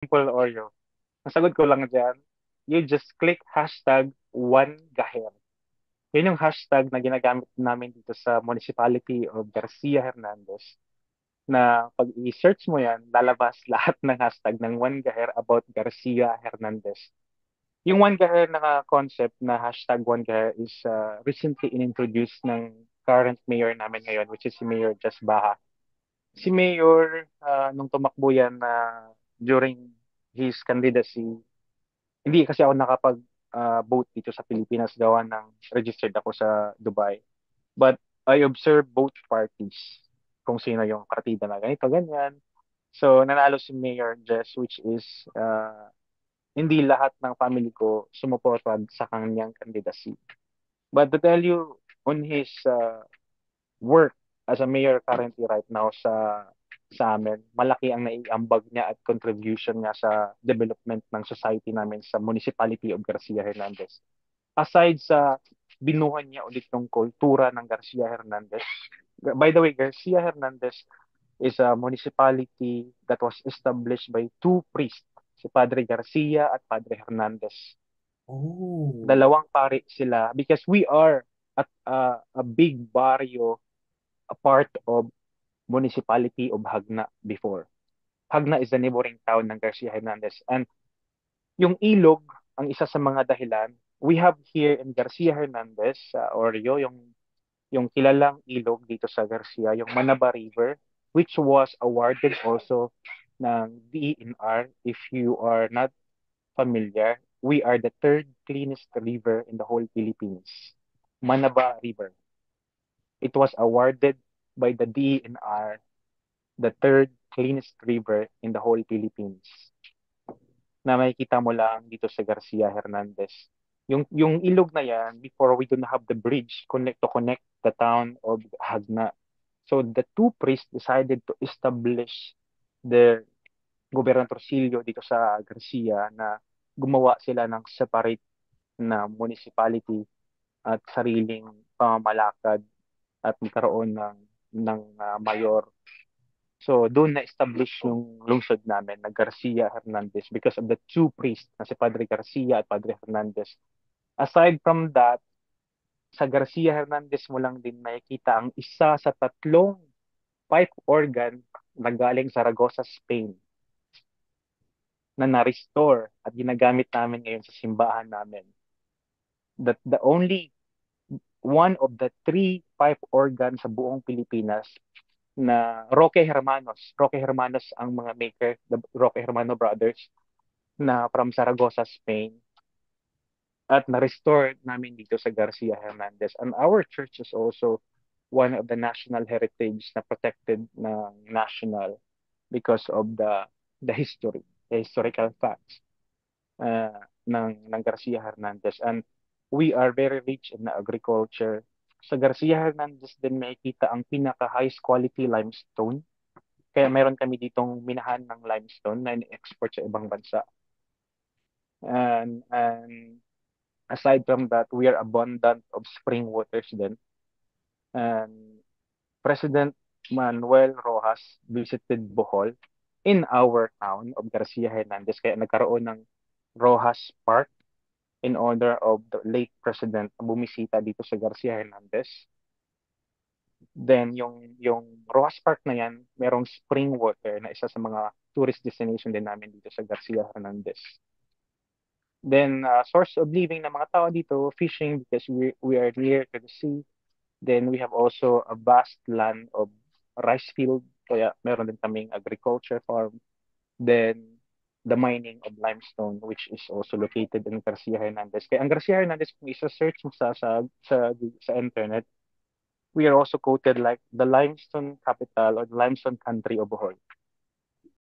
Simple Oreo. Ang sagot ko lang dyan, you just click hashtag one gaher. Yun yung hashtag na ginagamit namin dito sa Municipality of Garcia Hernandez na pag i-search mo yan, lalabas lahat ng hashtag ng One Gaher about Garcia Hernandez. Yung One Gaher na concept na hashtag One Gaher is recently introduced ng current mayor namin ngayon, which is si Mayor Jas Baha. Si Mayor, nung tumakbo yan na during his candidacy, hindi kasi ako nakapag vote dito sa Pilipinas gawa ng registered ako sa Dubai. But I observe both parties kung sino yung partida na ganito, ganyan. So, nanalo si Mayor Jess, which is hindi lahat ng family ko sumuporta sa kanyang candidacy. But to tell you, on his work as a mayor currently right now sa amin, malaki ang naiambag niya at contribution niya sa development ng society namin sa Municipality of Garcia Hernandez. Aside sa binuhan niya ulit yung kultura ng Garcia Hernandez. By the way, Garcia Hernandez is a municipality that was established by two priests, si Padre Garcia at Padre Hernandez. Oh. Dalawang pari sila because we are at a big barrio, a part of municipality of Hagna before. Hagna is the neighboring town ng Garcia Hernandez. And yung ilog, ang isa sa mga dahilan, we have here in Garcia Hernandez, Oreo, yung kilalang ilog dito sa Garcia, yung Manaba River, which was awarded also ng DENR. If you are not familiar, we are the third cleanest river in the whole Philippines. Manaba River. It was awarded by the DENR, the third cleanest river in the whole Philippines, na makikita mo lang dito sa Garcia Hernandez. Yung ilog na yan, before we don't have the bridge connect the town of Hagna. So the two priests decided to establish their gobernadorcillo dito sa Garcia na gumawa sila ng separate na municipality at sariling pamamalakad at magkaroon ng mayor. So doon na-establish yung lungsod namin na Garcia Hernandez because of the two priests na si Padre Garcia at Padre Hernandez. Aside from that, sa Garcia Hernandez mo lang din makikita ang isa sa tatlong pipe organ na galing Zaragoza, Spain na na-restore at ginagamit namin ngayon sa simbahan namin. That the only one of the three pipe organ sa buong Pilipinas na Roque Hermanos. Roque Hermanos ang mga maker, the Roque Hermano brothers na from Zaragoza, Spain. At na-restore namin dito sa Garcia Hernandez. And our church is also one of the national heritage na protected ng national because of the history, the historical facts ng Garcia Hernandez. And we are very rich in agriculture. Sa Garcia Hernandez din makikita ang pinaka highest quality limestone. Kaya meron kami ditong minahan ng limestone na export sa ibang bansa. And aside from that, we are abundant of spring waters din. And President Manuel Rojas visited Bohol in our town of Garcia Hernandez. Kaya nagkaroon ng Rojas Park in honor of the late president na bumisita dito sa Garcia Hernandez. Then yung Rojas Park na yan, merong spring water na isa sa mga tourist destination din namin dito sa Garcia Hernandez. Then source of living ng mga tao dito, fishing because we are near to the sea. Then we have also a vast land of rice field, kaya meron din kaming agriculture farm. Then the mining of limestone which is also located in Garcia Hernandez. Kaya ang Garcia Hernandez kung isa-search mo sa internet, we are also quoted like the limestone capital or the limestone country of Bohol.